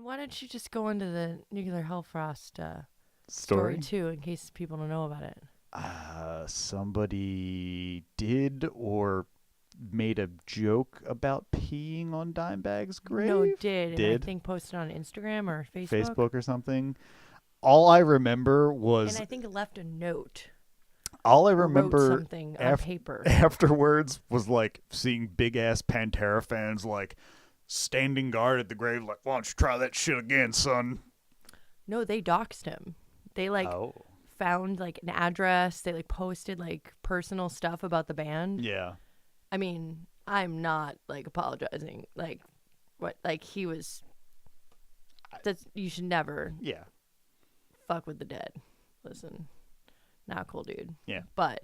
And why don't you just go into the nuclear hellfrost Story? too, in case people don't know about it? Somebody did or made a joke about peeing on Dimebag's grave. No, did. And I Did. think posted on Instagram or Facebook. Facebook or something. All I remember was. And I think it left a note. All I Or remember wrote something on paper. afterwards was like seeing big ass Pantera fans like standing guard at the grave, like, "Why don't you try that shit again, son?" No, they doxed him. They found like an address. They like posted like personal stuff about the band. Yeah. I mean, I'm not like apologizing. Like what? Like he was. That's you should never. Yeah. Fuck with the dead. Listen, not cool, dude. Yeah. But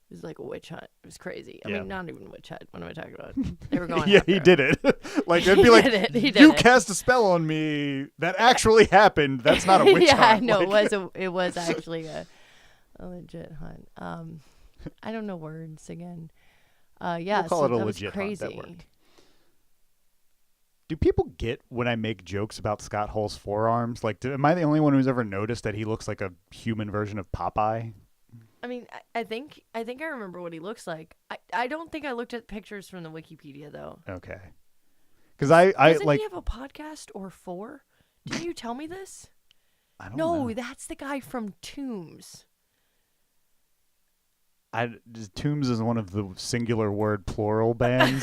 it was like a witch hunt. It was crazy. I mean, not even a witch hunt. What am I talking about? They were going. Yeah, after he him. did it. Like it'd be like, He did you it. cast a spell on me that actually happened. That's not a witch hunt. No, like, it was actually a legit hunt. I don't know words again. Yeah, we'll call so it a that was legit crazy. hunt. That worked. Do people get when I make jokes about Scott Hull's forearms? Like, am I the only one who's ever noticed that he looks like a human version of Popeye? I mean, I think I remember what he looks like. I don't think I looked at pictures from the Wikipedia though. Okay. Because I Doesn't like. he have a podcast or 4? Didn't you tell me this? I don't No, know. that's the guy from Tombs. Tombs is one of the singular word plural bands,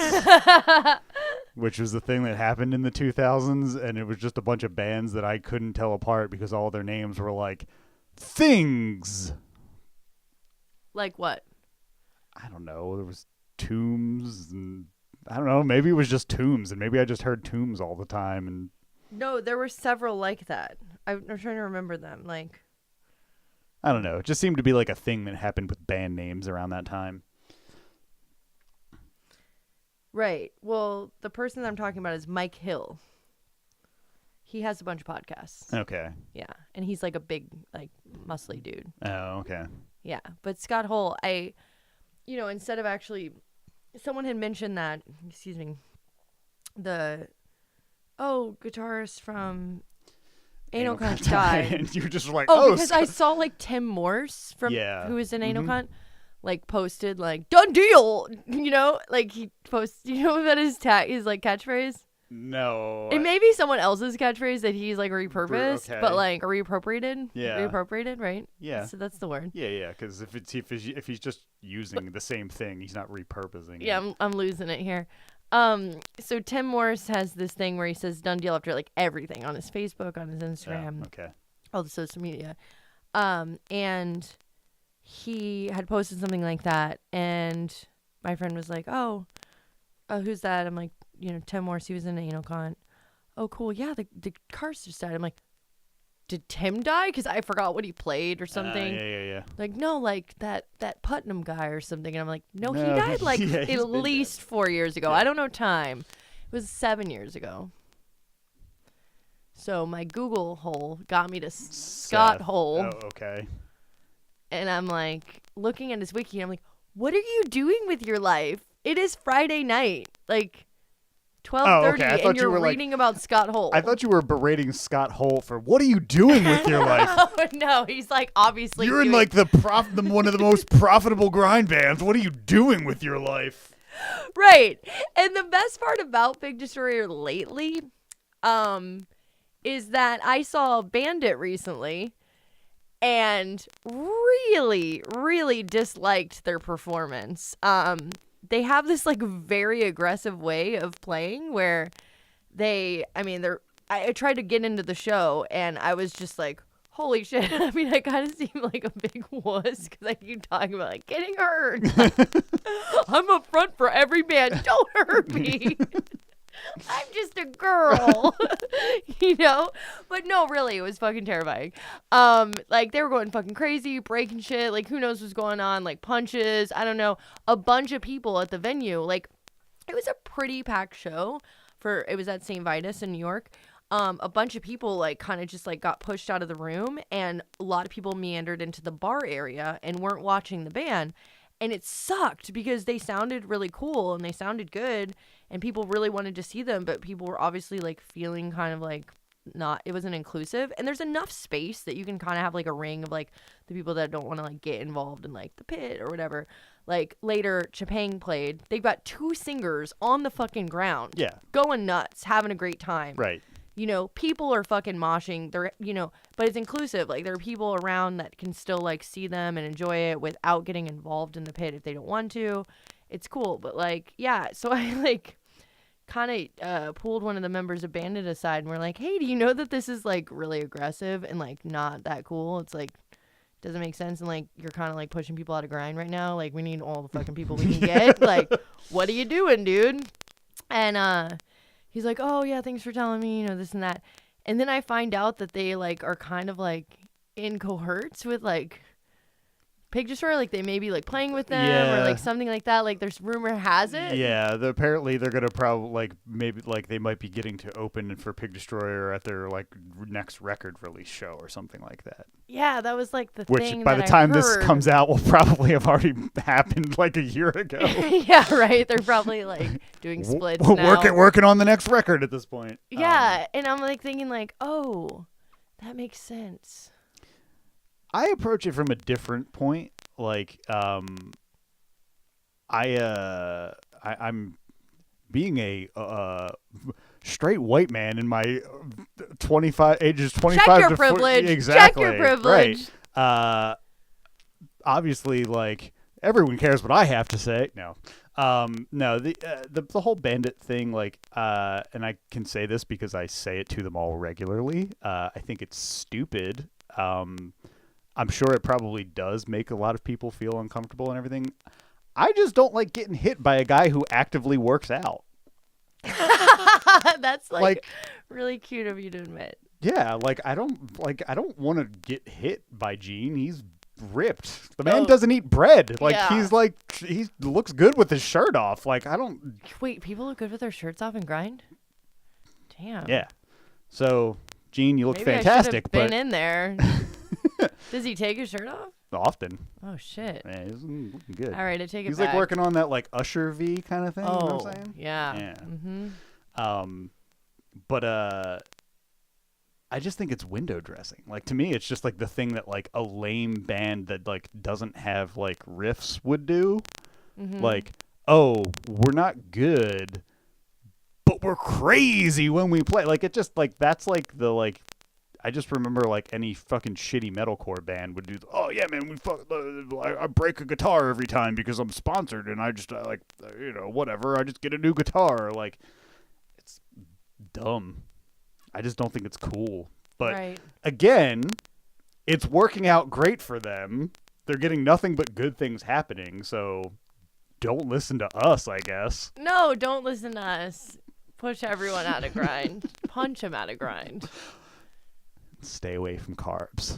which was the thing that happened in the 2000s, and it was just a bunch of bands that I couldn't tell apart because all their names were like things. Like what? I don't know. There was Tombs, and I don't know. Maybe it was just Tombs, and maybe I just heard Tombs all the time. And No, there were several like that. I'm trying to remember them. Like. I don't know. It just seemed to be like a thing that happened with band names around that time. Right. Well, the person I'm talking about is Mike Hill. He has a bunch of podcasts. Okay. Yeah. And he's like a big, like, muscly dude. Oh, okay. Yeah. But Scott Hull, instead of actually, someone had mentioned that, excuse me, guitarist from Anal Cunt died. And you're just like, because I saw like Tim Morse who was in Anal Cunt, like posted like done deal, like he posts, about his like catchphrase. No. It may be someone else's catchphrase that he's like repurposed, okay. but like reappropriated. Yeah. Reappropriated, right? Yeah. So that's the word. Yeah. Because if he's just using the same thing, he's not repurposing. Yeah, I'm losing it here. So Tim Morse has this thing where he says done deal after like everything on his Facebook, on his Instagram, all the social media. And he had posted something like that, and my friend was like, oh, who's that? I'm like, Tim Morse, he was in Anal Cunt. Oh, cool. Yeah, the cars just died. I'm like, did Tim die? Because I forgot what he played or something. Yeah. Like, no, like that Putnam guy or something. And I'm like, no, he No, died like at been least 4 years ago. Yeah. I don't know time. It was 7 years ago. So my Google hole got me to Scott Hull. Oh, okay. And I'm like looking at his wiki. And I'm like, what are you doing with your life? It is Friday night. Like 12:30, and you're reading about Scott Hull. I thought you were berating Scott Hull for what are you doing with your life? No, he's like obviously. You're in like the one of the most profitable grind bands. What are you doing with your life? Right, and the best part about Big Destroyer lately, is that I saw Bandit recently, and really, really disliked their performance. They have this like very aggressive way of playing where I tried to get into the show and I was just like, holy shit. I mean, I kind of seem like a big wuss because I keep talking about like getting hurt. I'm up front for every band. Don't hurt me. I'm just a girl, but no, really, it was fucking terrifying. Like they were going fucking crazy, breaking shit. Like who knows what's going on? Like punches. I don't know. A bunch of people at the venue. Like it was a pretty packed show. It was at St. Vitus in New York. A bunch of people like kind of just like got pushed out of the room, and a lot of people meandered into the bar area and weren't watching the band. And it sucked because they sounded really cool and they sounded good and people really wanted to see them, but people were obviously like feeling kind of like it wasn't inclusive. And there's enough space that you can kind of have like a ring of like the people that don't want to like get involved in like the pit or whatever. Like later, Chapang played. They've got 2 singers on the fucking ground. Yeah. Going nuts, having a great time. Right. You know, people are fucking moshing. They're, you know, but it's inclusive. Like, there are people around that can still, like, see them and enjoy it without getting involved in the pit if they don't want to. It's cool. But, like, yeah. So I, like, kind of pulled one of the members of Bandit aside and we're like, hey, do you know that this is, like, really aggressive and, like, not that cool? It's, like, doesn't make sense. And, like, you're kind of, like, pushing people out of grind right now. Like, we need all the fucking people we can get. Like, what are you doing, dude? And, he's like, oh, yeah, thanks for telling me, you know, this and that. And then I find out that they, like, are kind of, like, in cohorts with, like, Pig Destroyer. Like, they may be, like, playing with them or, like, something like that. Like, there's rumor has it. Yeah, apparently they're going to probably, like, maybe, like, they might be getting to open for Pig Destroyer at their, like, next record release show or something like that. Yeah, that was, like, the thing thing by the time this comes out will probably have already happened, like, a year ago. Yeah, right. They're probably, like, doing splits now. Working on the next record at this point. Yeah, and I'm, like, thinking, like, oh, that makes sense. I approach it from a different point. Like, I'm being a straight white man in my 25 Check your to privilege. 40, exactly. Check your privilege. Right. Obviously, like, everyone cares what I have to say. No. No, the whole Bandit thing, like, and I can say this because I say it to them all regularly. I think it's stupid. I'm sure it probably does make a lot of people feel uncomfortable and everything. I just don't like getting hit by a guy who actively works out. That's like really cute of you to admit. Yeah, like I don't want to get hit by Gene. He's ripped. The man doesn't eat bread. Like he looks good with his shirt off. Like I don't. Wait, people look good with their shirts off and grind? Damn. Yeah. So Gene, you look Maybe fantastic. I should have been in there. Does he take his shirt off? Often. Oh shit. Man, he's looking good. All right, I take it He's back. like working on that like Usher V kind of thing. Oh, you know what I'm saying? Yeah. Yeah. Mm-hmm. But I just think it's window dressing. Like to me, it's just like the thing that like a lame band that like doesn't have like riffs would do. Mm-hmm. Like, oh, we're not good, but we're crazy when we play. Like it just like that's like the like. I just remember like any fucking shitty metalcore band would do. Oh yeah, man, I break a guitar every time because I'm sponsored, and I just like whatever. I just get a new guitar. Like it's dumb. I just don't think it's cool. But again, it's working out great for them. They're getting nothing but good things happening. So don't listen to us, I guess. No, don't listen to us. Push everyone out of grind. Punch them out of grind. Stay away from carbs.